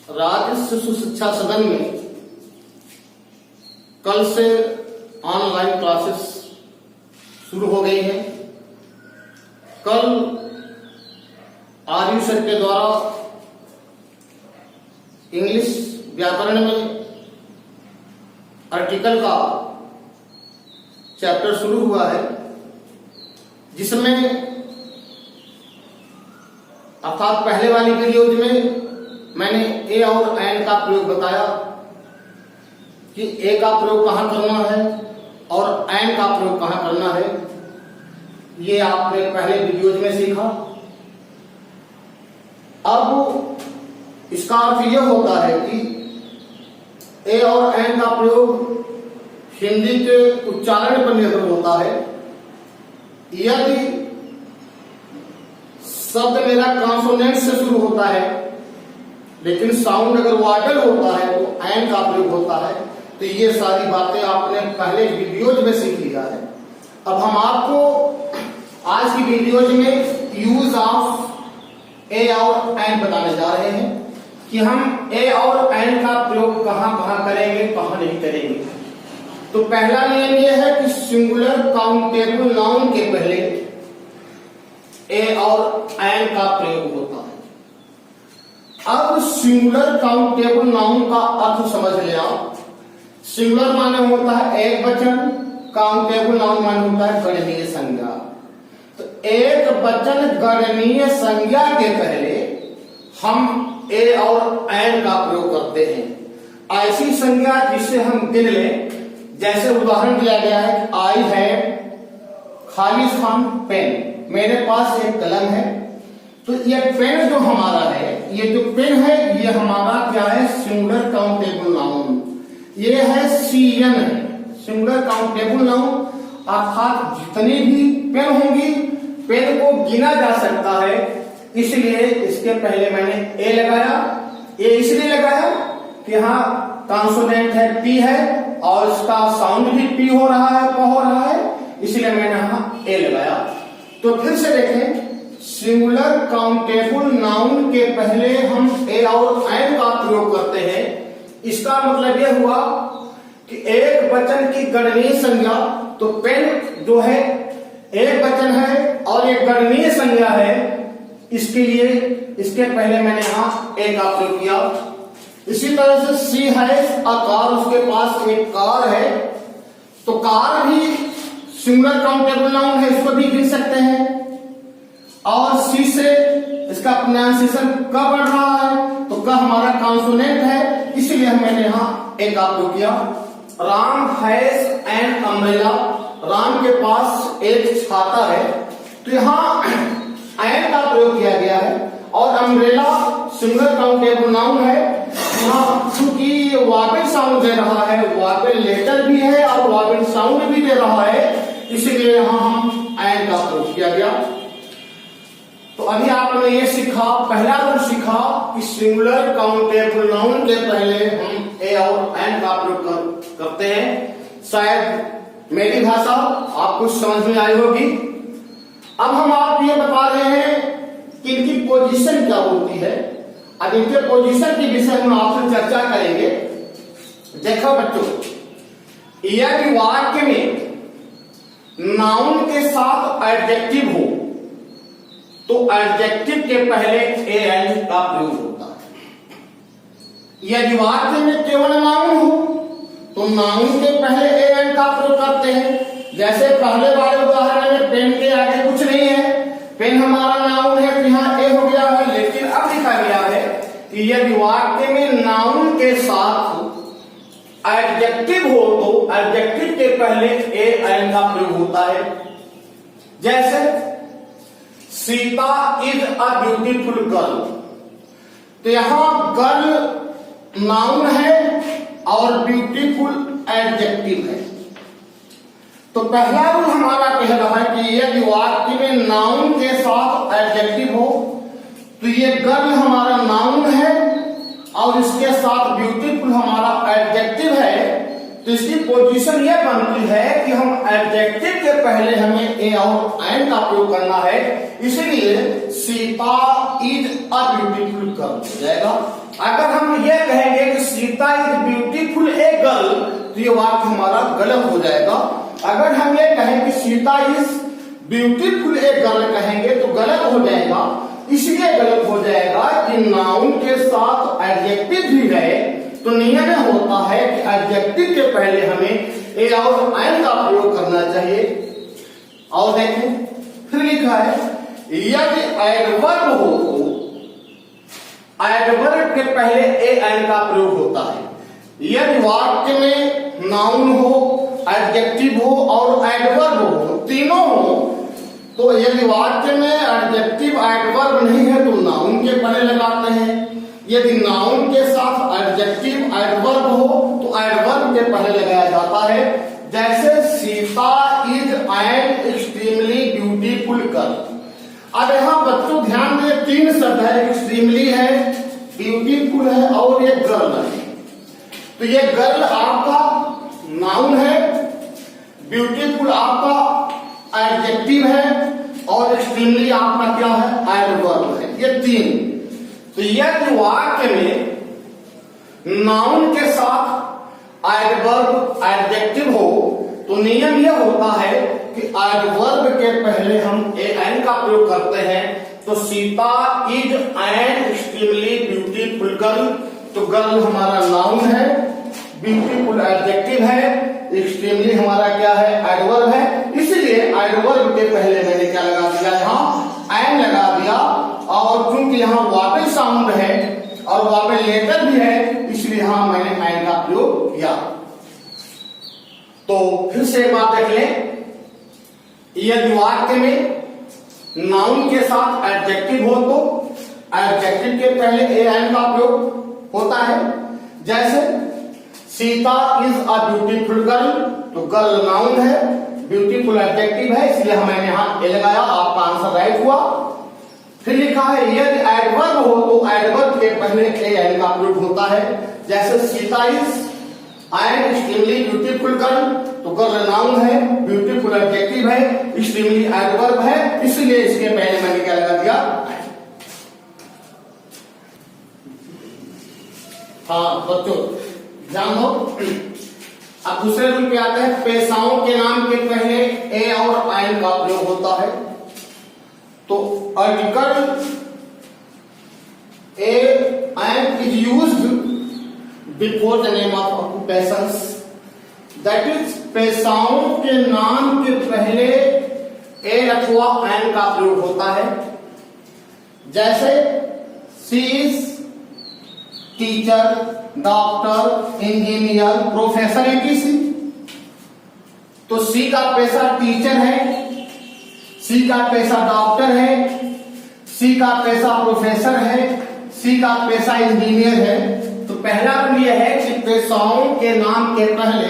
राज्य शिशु शिक्षा सदन में कल से ऑनलाइन क्लासेस शुरू हो गई हैं। कल आर्यू सर के द्वारा इंग्लिश व्याकरण में आर्टिकल का चैप्टर शुरू हुआ है, जिसमें अर्थात पहले वाली वीडियो में मैंने ए और एन का प्रयोग बताया कि ए का प्रयोग कहाँ करना है और एन का प्रयोग कहाँ करना है। ये आपने पहले वीडियोज में सीखा। अब इसका अर्थ यह होता है कि ए और एन का प्रयोग हिंदी के उच्चारण पर निर्भर होता है। यदि शब्द मेरा कॉन्सोनेंट से शुरू होता है लेकिन साउंड अगर वाइडल होता है तो एन का प्रयोग होता है। तो ये सारी बातें आपने पहले वीडियोज में सीख लिया है। अब हम आपको आज की वीडियोज में यूज ऑफ ए और एन बताने जा रहे हैं कि हम ए और एन का प्रयोग कहां कहां करेंगे, कहां नहीं करेंगे। तो पहला नियम यह है कि सिंगुलर काउंटेबल नाउन के पहले ए और एन का प्रयोग होता है। अब सिंगुलर काउंटेबल नाउन का अर्थ समझ लें आप। सिंगुलर माने होता है एक वचन, काउंटेबल नाउन माने होता है गणनीय संज्ञा। तो एक वचन गणनीय संज्ञा के पहले हम ए और एन का प्रयोग करते हैं। ऐसी संज्ञा जिसे हम गिन लें, जैसे उदाहरण दिया गया है, आई है खाली स्थान पेन, मेरे पास एक कलम है। तो ये पेन जो हमारा है, ये जो पेन है, ये हमारा क्या है, सिंगुलर काउंटेबल नाउन। ये है सीएन है, सिंगुलर काउंटेबल नाउन। अर्थात जितनी भी पेन होंगी, पेन को गिना जा सकता है। इसलिए इसके पहले मैंने ए लगाया। ए इसलिए लगाया कि हाँ कॉन्सोनेंट है, पी है और इसका साउंड भी पी हो रहा है, प हो रहा है, इसलिए मैंने यहां ए लगाया। तो फिर से देखें, सिंगुलर काउंटेबल नाउन के पहले हम ए और एन का प्रयोग करते हैं। इसका मतलब यह हुआ कि एक वचन की गणनीय संज्ञा, तो पेन जो है एक वचन है और एक गणनीय संज्ञा है, इसके लिए इसके पहले मैंने यहां ए का प्रयोग किया। इसी तरह से सी है आकार, उसके पास एक कार है, तो कार भी सिंगुलर काउंटेबल नाउन है, इसको भी गिन सकते हैं। और सी से इसका प्रोनाउंसिएशन क बढ़ रहा है, तो क हमारा कॉन्सोनेंट है, इसलिए मैंने यहां ए का प्रयोग किया। Ram has an umbrella, Ram के पास एक छाता है, तो यहां एन का प्रयोग किया गया है। और अम्ब्रेला सिंगुलर काउंटेबल नाउन है, यहाँ चूंकि वावेल साउंड दे रहा है, वावेल लेटर भी है और वावेल साउंड भी दे रहा है, इसलिए यहां हम एन का प्रयोग किया गया। तो अभी आपने ये सीखा, पहला रूल सीखा कि सिंगुलर काउंटेबल नाउन के पहले हम ए और एन का प्रयोग करते हैं। शायद मेरी भाषा आपको समझ में आई होगी। अब हम आप ये बता रहे हैं कि इनकी पोजीशन क्या होती है। अब इनके पोजीशन के विषय में आपसे चर्चा करेंगे। देखो बच्चों, यदि वाक्य में नाउन के साथ एडजेक्टिव हो तो एडजेक्टिव के पहले ए एन का प्रयोग होता है। यदि वाक्य में केवल नाउन हो तो नाउन के पहले ए एन का प्रयोग करते हैं। जैसे पहले वाले उदाहरण में पेन के आगे कुछ नहीं है, पेन हमारा नाउन है, तो यहाँ ए हो गया है। लेकिन अब लिखा गया है कि यदि वाक्य में नाउन के साथ एडजेक्टिव हो तो एडजेक्टिव के पहले ए एन का प्रयोग होता है। जैसे Sita is a beautiful girl, तो यहां गर्ल नाउन है और ब्यूटीफुल एडजेक्टिव है। तो पहला रूल हमारा कह रहा है कि यदि वाक्य में नाउन के साथ एडजेक्टिव हो तो ये गर्ल हमारा नाउन है और इसके साथ ब्यूटीफुल हमारा एडजेक्टिव है, तो इसकी पोजीशन यह बनती है कि हम एडजेक्टिव के पहले हमें ए और एन का प्रयोग करना है, इसलिए Sita is a beautiful girl हो जाएगा। अगर हम ये कहेंगे कि Sita is beautiful a girl तो ये वाक्य हमारा गलत हो जाएगा। अगर हम ये कहें कि Sita is beautiful a girl कहेंगे तो गलत हो जाएगा। इसलिए गलत हो जाएगा कि नाउन के साथ एडजेक्टिव भी है, तो नियम होता है कि एडजेक्टिव के पहले हमें ए और एन का प्रयोग करना चाहिए। और देखें फिर लिखा है यदि एडवर्ब हो तो एडवर्ब के पहले ए एन का प्रयोग होता है। यदि वाक्य में नाउन हो, एडजेक्टिव हो और एडवर्ब हो, तीनों हो, तो यदि वाक्य में एडजेक्टिव एडवर्ब नहीं है तो नाउन के पहले लगाते हैं। यदि नाउन के साथ एडजेक्टिव एडवर्ब हो तो एडवर्ब के पहले लगाया जाता है। जैसे Sita is an extremely beautiful girl. अब यहां बच्चों ध्यान दें, तीन शब्द है, एक्सट्रीमली है, ब्यूटीफुल है और ये गर्ल है। तो ये गर्ल आपका नाउन है, ब्यूटीफुल आपका एडजेक्टिव है और एक्सट्रीमली आपका क्या है, एडवर्ब है। ये तीन। तो यदि वाक्य में नाउन के साथ एडवर्ब एडजेक्टिव हो तो नियम यह होता है कि एडवर्ब के पहले हम ए एन का प्रयोग करते हैं। तो Sita is an extremely beautiful girl, तो गर्ल हमारा नाउन है, ब्यूटीफुल एडजेक्टिव है, एक्सट्रीमली हमारा क्या है, एडवर्ब है। इसलिए एडवर्ब के पहले मैंने क्या लगा दिया, यहां एन लगा दिया। और क्योंकि यहाँ वावेल साउंड है और वावेल लेटर भी है, इसलिए यहां मैंने एन का प्रयोग किया। तो फिर से एक बात देख लें, यदि वाक्य में नाउन के साथ एडजेक्टिव हो तो एडजेक्टिव के पहले ए एन का प्रयोग होता है। जैसे Sita is a beautiful girl, तो गर्ल नाउन है, ब्यूटीफुल एडजेक्टिव है, इसलिए मैंने यहां ए लगाया। आपका आंसर राइट हुआ। फिर लिखा है यदि एडवर्ब हो तो एडवर्ब के पहले ए एन का प्रयोग होता है। जैसे Sita is an extremely beautiful girl, तो गर्ल नाउन है, ब्यूटीफुल एडजेक्टिव है, एक्सट्रीमली एडवर्ब है, इसलिए इसके पहले मैंने क्या लगा दिया, हाँ बच्चों ध्यान दो। अब दूसरे रूल पे आते हैं, पेशाओं के नाम के पहले ए और एन का प्रयोग होता है। तो article a an is used before the name of occupations, that is पेशाओं के नाम के पहले ए अथवा एन का प्रयोग होता है। जैसे C is teacher, doctor, engineer, professor, etc। तो सी का पेशा टीचर है, सी का पेशा डॉक्टर है, सी का पेशा प्रोफेसर है, सी का पेशा इंजीनियर है। तो पहला रूल यह है कि पेशाओं के नाम के पहले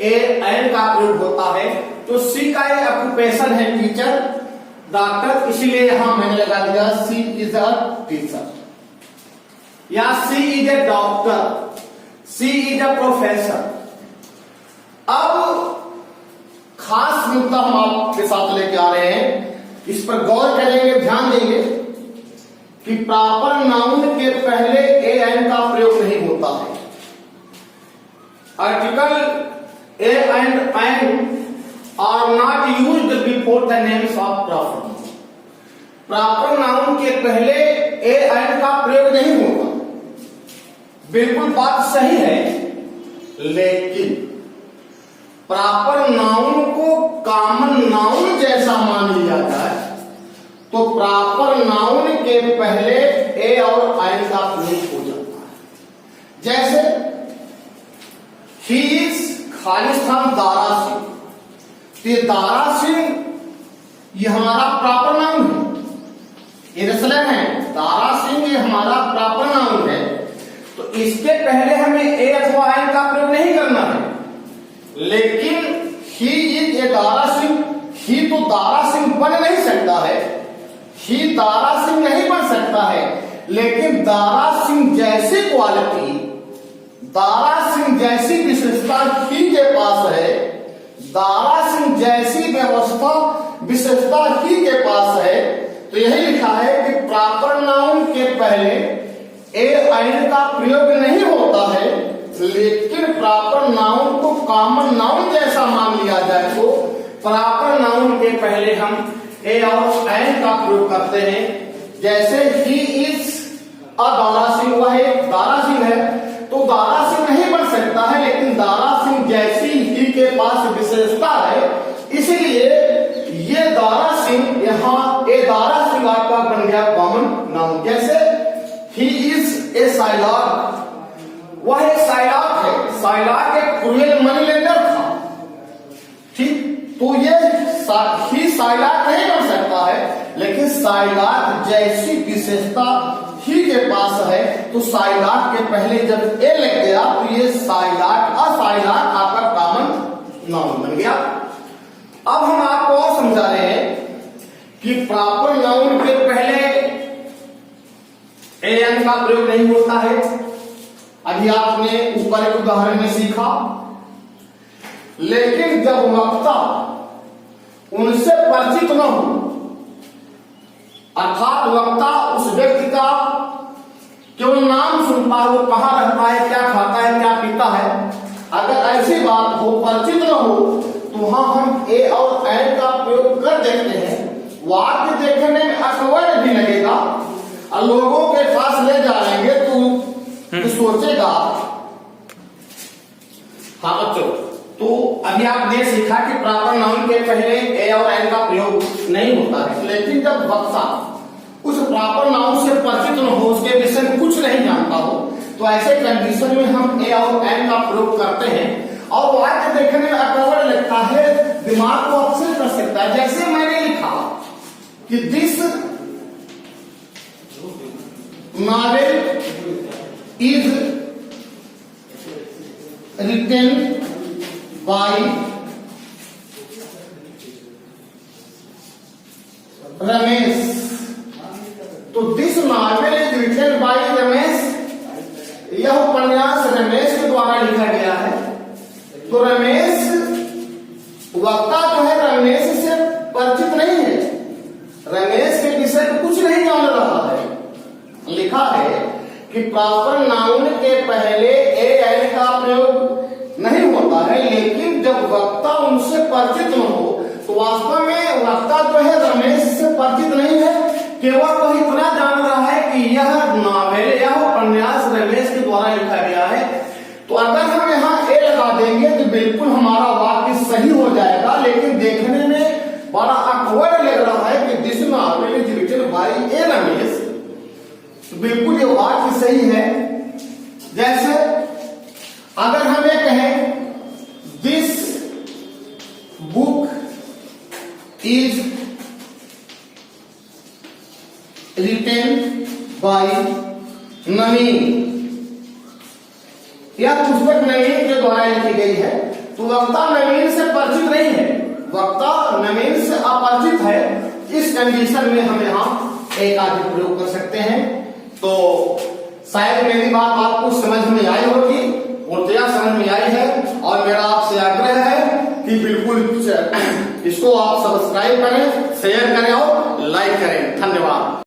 ए एन का प्रयोग होता है। तो सी का ये ऑक्यूपेशन है टीचर, डॉक्टर, इसलिए यहां मैंने लगा दिया सी इज अ टीचर, या C is a doctor, C is a professor. अब खास मुद्दा हम आपके साथ लेके आ रहे हैं, इस पर गौर करेंगे, ध्यान देंगे कि प्रॉपर नाउन के पहले ए एन का प्रयोग नहीं होता है। Article a and an are not used before the names of proper noun. Proper noun के पहले ए एन का प्रयोग नहीं होता, बिल्कुल बात सही है। लेकिन प्रॉपर नाउन को कॉमन नाउन जैसा मान लिया जाए तो प्रॉपर नाउन के पहले ए और एन का प्रयोग हो जाता है। जैसे ही इज खालिस्तान दारा सिंह, ये दारा सिंह ये हमारा प्रॉपर नाउन है, ये रसलन है, दारा सिंह ये हमारा प्रॉपर नाउन है। तो इसके पहले हमें ए अथवा एन का प्रयोग नहीं करना है। लेकिन he is a Dara Singh, he तो दारा सिंह बन नहीं सकता है, ही दारा सिंह नहीं बन सकता है, लेकिन दारा सिंह जैसी क्वालिटी दारा सिंह जैसी विशेषता ही के पास है, दारा सिंह जैसी व्यवस्था विशेषता ही के पास है, तो यही लिखा है कि प्रॉपर नाउन के पहले ए एन का प्रयोग नहीं होता है, लेकिन प्रॉपर नाउन को कॉमन नाउन जैसा मान लिया जाए तो प्रॉपर नाउन के पहले हम ए और एन का प्रयोग करते हैं। जैसे he is a Dara Singh, वह एक दारा सिंह है, तो दारा सिंह नहीं बन सकता है, लेकिन दारा सिंह जैसी ही के पास विशेषता है, इसलिए ये दारा सिंह यहाँ ए दारा सिंह आपका बन गया कॉमन नाउन। जैसे ही इज ए साइलॉग, वह एक साइलॉग है, साइलॉग एक क्रूएल मनी लेंडर था, ठीक, तो ये ही साइलॉग नहीं बन सकता है, लेकिन साइलॉग जैसी विशेषता ही के पास है, तो साइलॉग के पहले जब ए लग गया तो ये साइलॉग असाइलॉग आपका कॉमन नाउन बन गया। अब हम आपको और समझा रहे हैं कि प्रॉपर नाउन के पहले ए एन का प्रयोग नहीं होता है। अभी आपने ऊपर एक उदाहरण में सीखा, लेकिन जब वक्ता उनसे परिचित न हो, अर्थात वक्ता उस व्यक्ति का केवल नाम सुनता हो, कहां रहता है, क्या खाता है, क्या पीता है, अगर ऐसी बात हो, परिचित न हो, तो वहां हम ए और एन का प्रयोग कर देखते हैं। वाक्य देखने में अकवर भी लगेगा और लोगों के पास ले जाएंगे तो सोचेगा। हाँ बच्चों, तो अभी आपने सीखा कि प्रॉपर नाउन के पहले ए और एन का प्रयोग नहीं होता है, लेकिन जब वक्ता उस प्रॉपर नाउन से परिचित न हो, उसके विषय में कुछ नहीं जानता हो, तो ऐसे कंडीशन में हम ए और एन का प्रयोग करते हैं और वाक्य देखने में अकवर लगता है, दिमाग को अपसेट कर सकता है। जैसे मैंने लिखा कि this novel is written by Ramesh, तो this novel is written by Ramesh, यह उपन्यास रमेश के द्वारा लिखा गया है। तो रमेश वक्ता जो है रमेश से परिचित नहीं है, रमेश के विषय में कुछ नहीं जान रहा है। लिखा है कि प्रॉपर नाउन के पहले ए एन का प्रयोग नहीं होता है, लेकिन जब वक्ता उनसे परिचित न हो, तो वास्तव में वक्ता जो है रमेश से परिचित नहीं है, केवल वह इतना जान रहा है कि यह नॉवेल, यह उपन्यास रमेश के द्वारा लिखा गया है। तो अगर हम यहाँ ए लगा देंगे तो बिल्कुल हमारा वाक्य सही हो जाएगा, लेकिन देखने में बड़ा अकवर्ड लग रहा है कि this novel is written by a Ramesh, तो बिल्कुल ये वाक्य सही है। जैसे अगर हम ये कहें this book is written by Naveen, यह पुस्तक नवीन के द्वारा लिखी गई है, तो वक्ता नवीन से परिचित नहीं है, वक्ता नवीन से अपरिचित है। इस कंडीशन में हम यहाँ एक आदि प्रयोग कर सकते हैं। तो शायद मेरी बात आपको समझ में आई होगी, पूर्णतया समझ में आई है, और मेरा आपसे आग्रह है कि बिल्कुल इसको आप सब्सक्राइब करें, शेयर करें और लाइक करें। धन्यवाद।